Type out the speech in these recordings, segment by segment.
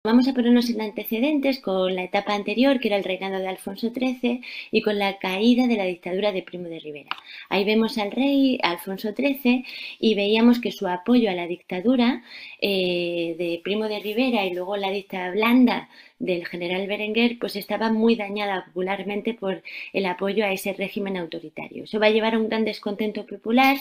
Vamos a ponernos en antecedentes con la etapa anterior, que era el reinado de Alfonso XIII, y con la caída de la dictadura de Primo de Rivera. Ahí vemos al rey Alfonso XIII y veíamos que su apoyo a la dictadura de Primo de Rivera y luego la dictadura blanda del general Berenguer, pues estaba muy dañada popularmente por el apoyo a ese régimen autoritario. Eso va a llevar a un gran descontento popular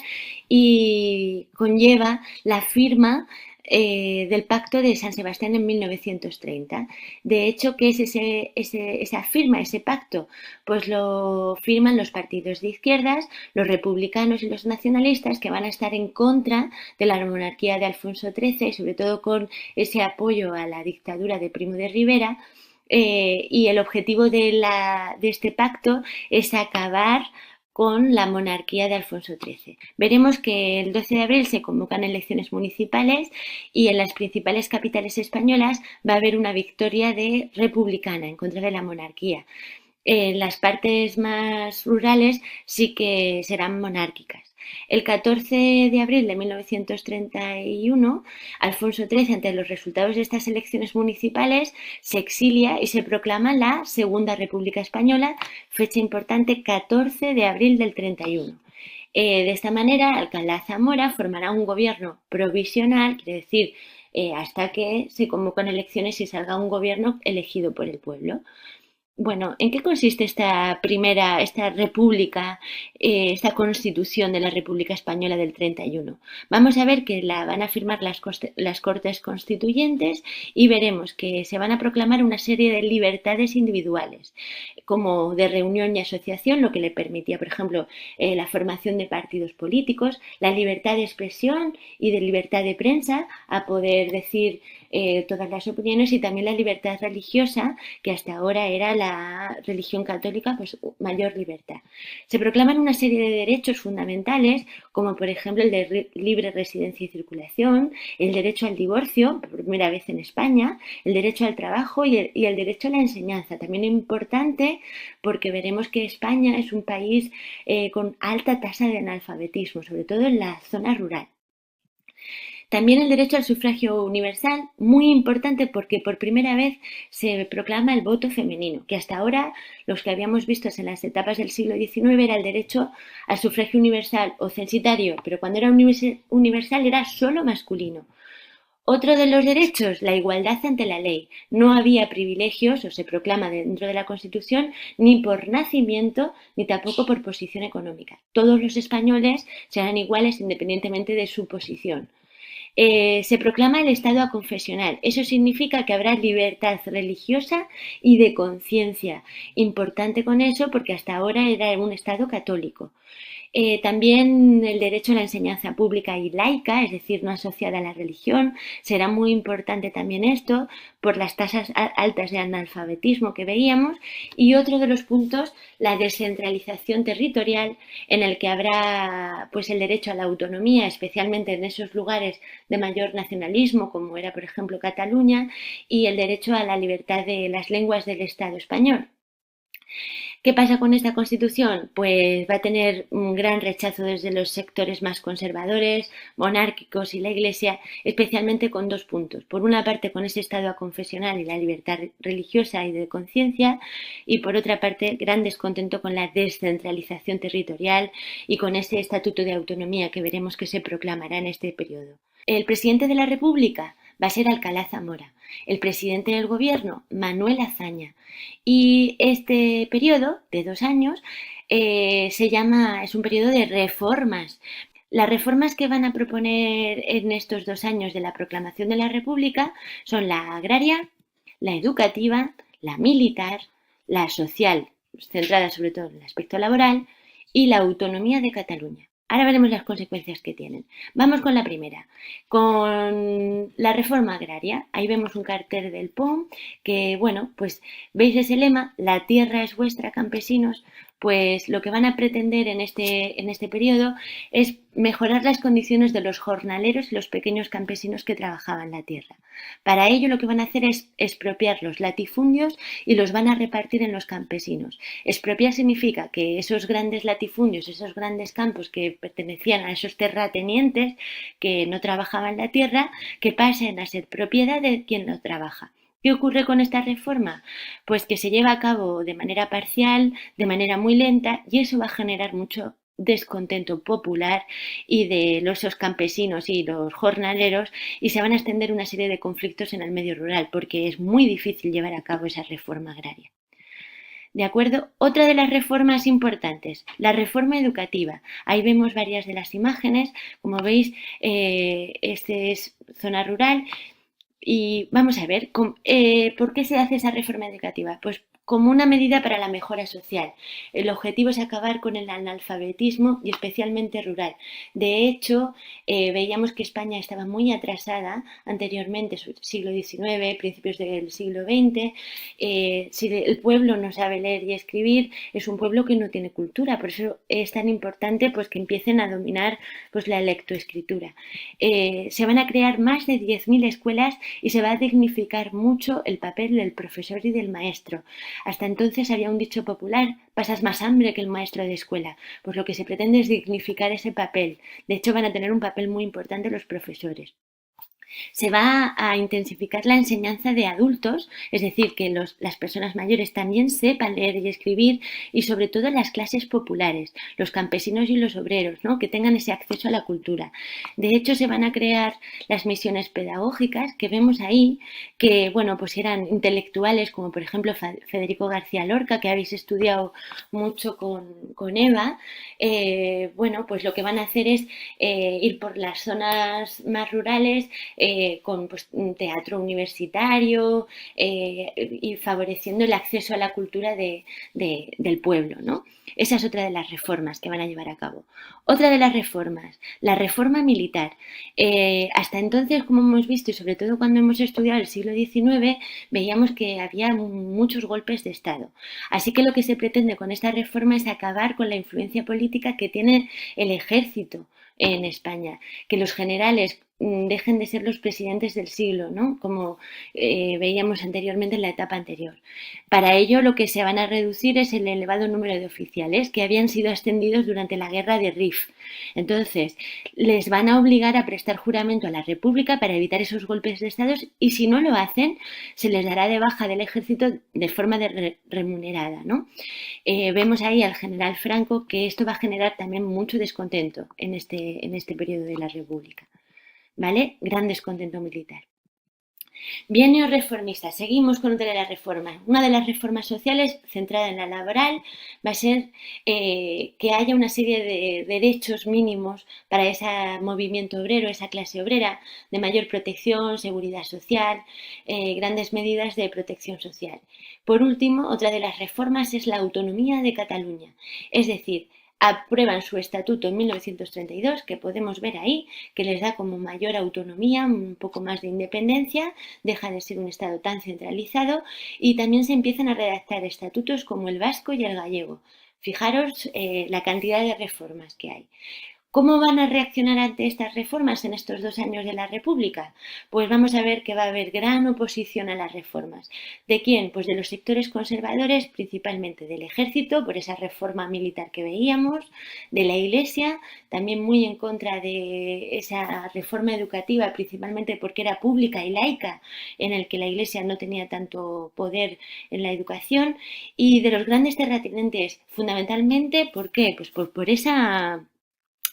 y conlleva la firma del Pacto de San Sebastián en 1930. De hecho, ¿qué es esa firma, ese pacto? Pues lo firman los partidos de izquierdas, los republicanos y los nacionalistas, que van a estar en contra de la monarquía de Alfonso XIII y sobre todo con ese apoyo a la dictadura de Primo de Rivera. Y el objetivo de este pacto es acabar con la monarquía de Alfonso XIII. Veremos que el 12 de abril se convocan elecciones municipales y en las principales capitales españolas va a haber una victoria de republicana en contra de la monarquía. En las partes más rurales sí que serán monárquicas. El 14 de abril de 1931, Alfonso XIII, ante los resultados de estas elecciones municipales, se exilia y se proclama la Segunda República Española, fecha importante 14 de abril del 31. De esta manera, Alcalá Zamora formará un gobierno provisional, quiere decir, hasta que se convocan elecciones y salga un gobierno elegido por el pueblo. Bueno, ¿en qué consiste esta república, esta constitución de la República Española del 31? Vamos a ver que la van a firmar las Cortes Constituyentes y veremos que se van a proclamar una serie de libertades individuales, como de reunión y asociación, lo que le permitía, por ejemplo, la formación de partidos políticos, la libertad de expresión y de libertad de prensa, a poder decir todas las opiniones, y también la libertad religiosa, que hasta ahora era la religión católica, pues mayor libertad. Se proclaman una serie de derechos fundamentales, como por ejemplo el de libre residencia y circulación, el derecho al divorcio, por primera vez en España, el derecho al trabajo y el derecho a la enseñanza. También es importante porque veremos que España es un país con alta tasa de analfabetismo, sobre todo en la zona rural. También el derecho al sufragio universal, muy importante porque por primera vez se proclama el voto femenino, que hasta ahora los que habíamos visto en las etapas del siglo XIX era el derecho al sufragio universal o censitario, pero cuando era universal era solo masculino. Otro de los derechos, la igualdad ante la ley. No había privilegios, o se proclama dentro de la Constitución, ni por nacimiento ni tampoco por posición económica. Todos los españoles serán iguales independientemente de su posición. Se proclama el Estado aconfesional. Eso significa que habrá libertad religiosa y de conciencia. Importante con eso porque hasta ahora era un Estado católico. También el derecho a la enseñanza pública y laica, es decir, no asociada a la religión. Será muy importante también esto por las tasas altas de analfabetismo que veíamos. Y otro de los puntos, la descentralización territorial, en el que habrá pues el derecho a la autonomía, especialmente en esos lugares de mayor nacionalismo, como era por ejemplo Cataluña, y el derecho a la libertad de las lenguas del Estado español. ¿Qué pasa con esta Constitución? Pues va a tener un gran rechazo desde los sectores más conservadores, monárquicos y la Iglesia, especialmente con dos puntos. Por una parte, con ese Estado aconfesional y la libertad religiosa y de conciencia, y por otra parte, gran descontento con la descentralización territorial y con ese Estatuto de Autonomía que veremos que se proclamará en este periodo. El presidente de la República va a ser Alcalá Zamora. El presidente del gobierno, Manuel Azaña. Y este periodo de 2 años es un periodo de reformas. Las reformas que van a proponer en estos 2 años de la proclamación de la República son la agraria, la educativa, la militar, la social, centrada sobre todo en el aspecto laboral, y la autonomía de Cataluña. Ahora veremos las consecuencias que tienen. Vamos con la primera, con la reforma agraria. Ahí vemos un cartel del POM que, bueno, pues veis ese lema, la tierra es vuestra, campesinos. Pues lo que van a pretender en este periodo es mejorar las condiciones de los jornaleros y los pequeños campesinos que trabajaban la tierra. Para ello lo que van a hacer es expropiar los latifundios y los van a repartir en los campesinos. Expropiar significa que esos grandes latifundios, esos grandes campos que pertenecían a esos terratenientes que no trabajaban la tierra, que pasen a ser propiedad de quien lo trabaja. ¿Qué ocurre con esta reforma? Pues que se lleva a cabo de manera parcial, de manera muy lenta, y eso va a generar mucho descontento popular y de esos campesinos y los jornaleros, y se van a extender una serie de conflictos en el medio rural porque es muy difícil llevar a cabo esa reforma agraria. ¿De acuerdo? Otra de las reformas importantes, la reforma educativa. Ahí vemos varias de las imágenes. Como veis, este es zona rural. Y vamos a ver, ¿por qué se hace esa reforma educativa? Pues como una medida para la mejora social. El objetivo es acabar con el analfabetismo y especialmente rural. De hecho, veíamos que España estaba muy atrasada anteriormente, siglo XIX, principios del siglo XX. Si el pueblo no sabe leer y escribir, es un pueblo que no tiene cultura. Por eso es tan importante pues, que empiecen a dominar pues, la lectoescritura. Se van a crear más de 10.000 escuelas y se va a dignificar mucho el papel del profesor y del maestro. Hasta entonces había un dicho popular, pasas más hambre que el maestro de escuela. Pues lo que se pretende es dignificar ese papel. De hecho, van a tener un papel muy importante los profesores. Se va a intensificar la enseñanza de adultos, es decir, que las personas mayores también sepan leer y escribir, y sobre todo las clases populares, los campesinos y los obreros, ¿no? Que tengan ese acceso a la cultura. De hecho, se van a crear las misiones pedagógicas que vemos ahí, que bueno, pues eran intelectuales como por ejemplo Federico García Lorca, que habéis estudiado mucho con Eva. Bueno, pues lo que van a hacer es ir por las zonas más rurales, con pues, un teatro universitario, y favoreciendo el acceso a la cultura del pueblo, ¿no? Esa es otra de las reformas que van a llevar a cabo. Otra de las reformas, la reforma militar. Hasta entonces, como hemos visto, y sobre todo cuando hemos estudiado el siglo XIX, veíamos que había muchos golpes de Estado. Así que lo que se pretende con esta reforma es acabar con la influencia política que tiene el ejército en España, que los generales dejen de ser los presidentes del siglo, ¿no? Como veíamos anteriormente en la etapa anterior. Para ello, lo que se van a reducir es el elevado número de oficiales que habían sido ascendidos durante la guerra de Rif. Entonces, les van a obligar a prestar juramento a la República para evitar esos golpes de Estado, y si no lo hacen, se les dará de baja del ejército de forma remunerada, ¿no? Vemos ahí al general Franco que esto va a generar también mucho descontento en este periodo de la República. ¿Vale? Gran descontento militar. Bienio reformista. Seguimos con otra de las reformas. Una de las reformas sociales centrada en la laboral va a ser que haya una serie de derechos mínimos para ese movimiento obrero, esa clase obrera, de mayor protección, seguridad social, grandes medidas de protección social. Por último, otra de las reformas es la autonomía de Cataluña. Es decir, aprueban su estatuto en 1932, que podemos ver ahí, que les da como mayor autonomía, un poco más de independencia, deja de ser un Estado tan centralizado, y también se empiezan a redactar estatutos como el vasco y el gallego. Fijaros la cantidad de reformas que hay. ¿Cómo van a reaccionar ante estas reformas en estos 2 años de la República? Pues vamos a ver que va a haber gran oposición a las reformas. ¿De quién? Pues de los sectores conservadores, principalmente del ejército, por esa reforma militar que veíamos, de la Iglesia, también muy en contra de esa reforma educativa, principalmente porque era pública y laica, en el que la Iglesia no tenía tanto poder en la educación, y de los grandes terratenientes, fundamentalmente, ¿por qué? Pues por esa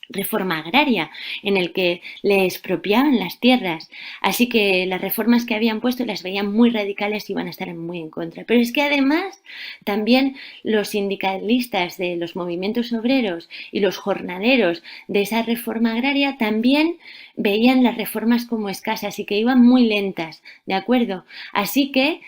reforma agraria, en el que le expropiaban las tierras. Así que las reformas que habían puesto las veían muy radicales y iban a estar muy en contra. Pero es que además también los sindicalistas de los movimientos obreros y los jornaleros de esa reforma agraria también veían las reformas como escasas y que iban muy lentas, ¿de acuerdo? Así que,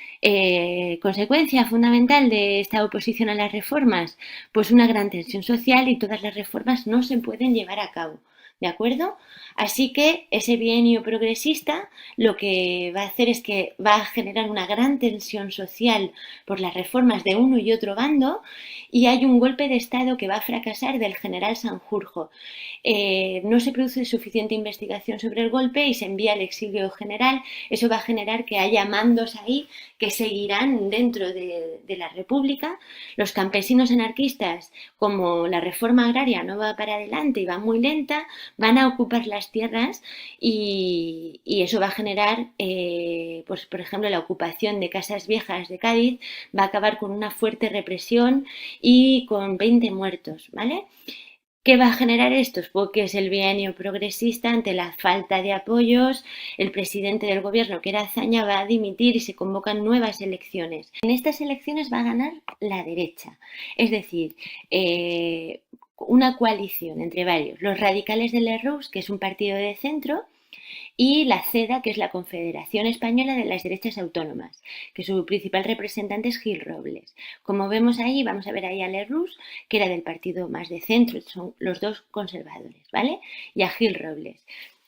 consecuencia fundamental de esta oposición a las reformas, pues una gran tensión social, y todas las reformas no se pueden llevar a cabo. ¿De acuerdo? Así que ese bienio progresista lo que va a hacer es que va a generar una gran tensión social por las reformas de uno y otro bando, y hay un golpe de Estado que va a fracasar del general Sanjurjo. No se produce suficiente investigación sobre el golpe y se envía al exilio general. Eso va a generar que haya mandos ahí que seguirán dentro de la República. Los campesinos anarquistas, como la reforma agraria no va para adelante y va muy lenta, van a ocupar las tierras y eso va a generar, pues por ejemplo, la ocupación de Casas Viejas de Cádiz va a acabar con una fuerte represión y con 20 muertos, ¿vale? ¿Qué va a generar esto? Pues que es el bienio progresista ante la falta de apoyos. El presidente del gobierno, que era Azaña, va a dimitir y se convocan nuevas elecciones. En estas elecciones va a ganar la derecha, es decir, una coalición entre varios. Los radicales de Lerroux, que es un partido de centro, y la CEDA, que es la Confederación Española de las Derechas Autónomas, que su principal representante es Gil Robles. Como vemos ahí, vamos a ver ahí a Lerroux, que era del partido más de centro, son los dos conservadores, ¿vale? Y a Gil Robles.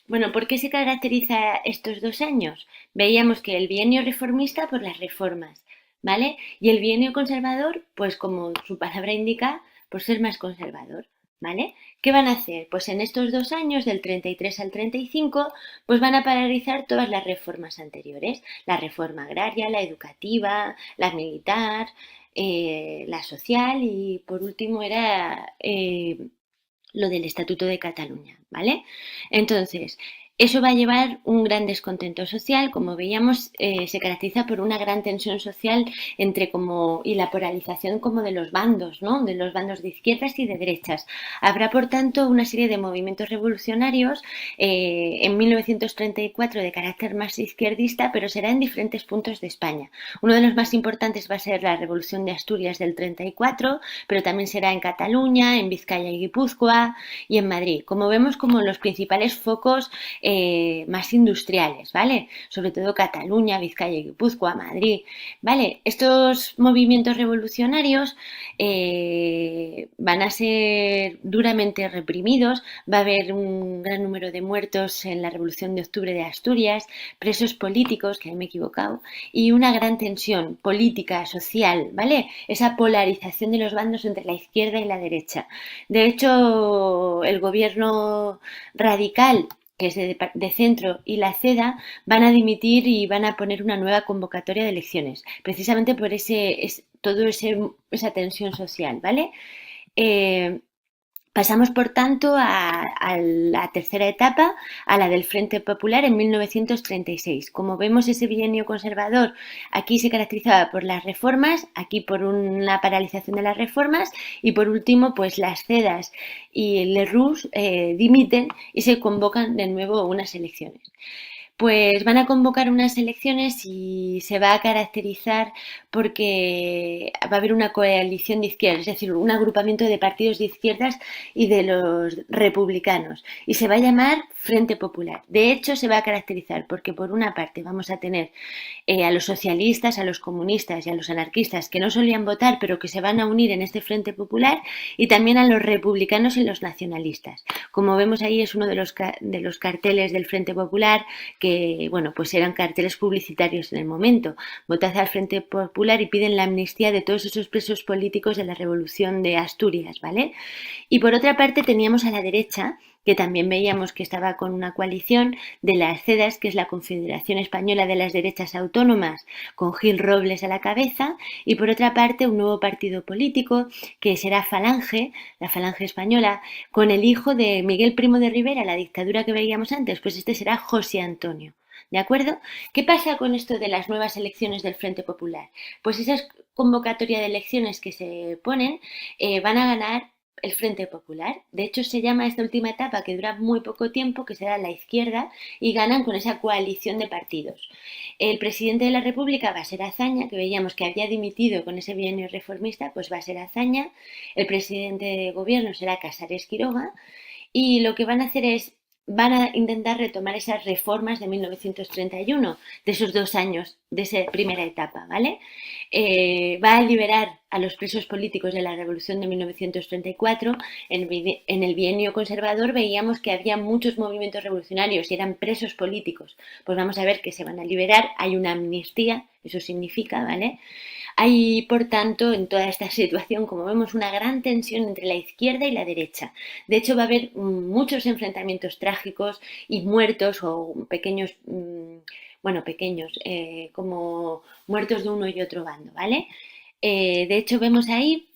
Bueno, ¿por qué se caracteriza estos 2 años? Veíamos que el bienio reformista por las reformas, ¿vale? Y el bienio conservador, pues como su palabra indica, por ser más conservador, ¿vale? ¿Qué van a hacer? Pues en estos 2 años, del 33 al 35, pues van a paralizar todas las reformas anteriores. La reforma agraria, la educativa, la militar, la social y por último era lo del Estatuto de Cataluña, ¿vale? Entonces, eso va a llevar un gran descontento social, como veíamos, se caracteriza por una gran tensión social y la polarización como de los bandos, ¿no? De los bandos de izquierdas y de derechas. Habrá, por tanto, una serie de movimientos revolucionarios en 1934 de carácter más izquierdista, pero será en diferentes puntos de España. Uno de los más importantes va a ser la Revolución de Asturias del 34, pero también será en Cataluña, en Vizcaya y Guipúzcoa y en Madrid. Como vemos, como los principales focos más industriales, ¿vale? Sobre todo Cataluña, Vizcaya y Guipúzcoa, Madrid, ¿vale? Estos movimientos revolucionarios van a ser duramente reprimidos, va a haber un gran número de muertos en la Revolución de Octubre de Asturias, presos políticos, que ahí me he equivocado, y una gran tensión política, social, ¿vale? Esa polarización de los bandos entre la izquierda y la derecha. De hecho, el gobierno radical, que es de centro, y la CEDA van a dimitir y van a poner una nueva convocatoria de elecciones, precisamente por esa tensión social, ¿vale? Eh, Pasamos, por tanto, a la tercera etapa, a la del Frente Popular en 1936. Como vemos, ese bienio conservador aquí se caracterizaba por las reformas, aquí por una paralización de las reformas y por último, pues las CEDAS y Lerroux dimiten y se convocan de nuevo unas elecciones. Pues van a convocar unas elecciones y se va a caracterizar porque va a haber una coalición de izquierdas, es decir, un agrupamiento de partidos de izquierdas y de los republicanos. Y se va a llamar Frente Popular. De hecho, se va a caracterizar porque por una parte vamos a tener a los socialistas, a los comunistas y a los anarquistas que no solían votar pero que se van a unir en este Frente Popular y también a los republicanos y los nacionalistas. Como vemos ahí es uno de los carteles del Frente Popular que, bueno, pues eran carteles publicitarios en el momento. Votad al Frente Popular y piden la amnistía de todos esos presos políticos de la Revolución de Asturias, ¿vale? Y por otra parte teníamos a la derecha, que también veíamos que estaba con una coalición de las CEDAS, que es la Confederación Española de las Derechas Autónomas, con Gil Robles a la cabeza, y por otra parte un nuevo partido político que será Falange, la Falange Española, con el hijo de Miguel Primo de Rivera, la dictadura que veíamos antes, pues este será José Antonio. ¿De acuerdo? ¿Qué pasa con esto de las nuevas elecciones del Frente Popular? Pues esas convocatorias de elecciones que se ponen van a ganar el Frente Popular. De hecho, se llama esta última etapa, que dura muy poco tiempo, que será la izquierda, y ganan con esa coalición de partidos. El presidente de la República va a ser Azaña, que veíamos que había dimitido con ese bienio reformista, pues va a ser Azaña. El presidente de gobierno será Casares Quiroga. Y lo que van a hacer es van a intentar retomar esas reformas de 1931, de esos 2 años, de esa primera etapa, ¿vale? Va a liberar a los presos políticos de la Revolución de 1934. En el bienio conservador veíamos que había muchos movimientos revolucionarios y eran presos políticos. Pues vamos a ver que se van a liberar, hay una amnistía, eso significa, ¿vale? Hay, por tanto, en toda esta situación, como vemos, una gran tensión entre la izquierda y la derecha. De hecho, va a haber muchos enfrentamientos trágicos y muertos o pequeños, bueno, pequeños, como muertos de uno y otro bando, ¿vale? De hecho, vemos ahí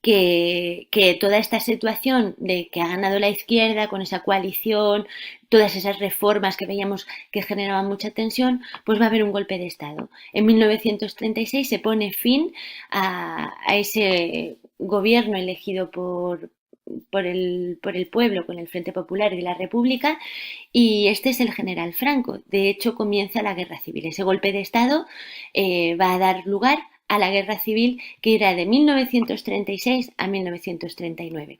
que toda esta situación de que ha ganado la izquierda con esa coalición, todas esas reformas que veíamos que generaban mucha tensión, pues va a haber un golpe de Estado. En 1936 se pone fin a ese gobierno elegido por el pueblo con el Frente Popular y la República, y este es el general Franco. De hecho, comienza la guerra civil. Ese golpe de Estado va a dar lugar a la guerra civil que irá de 1936 a 1939.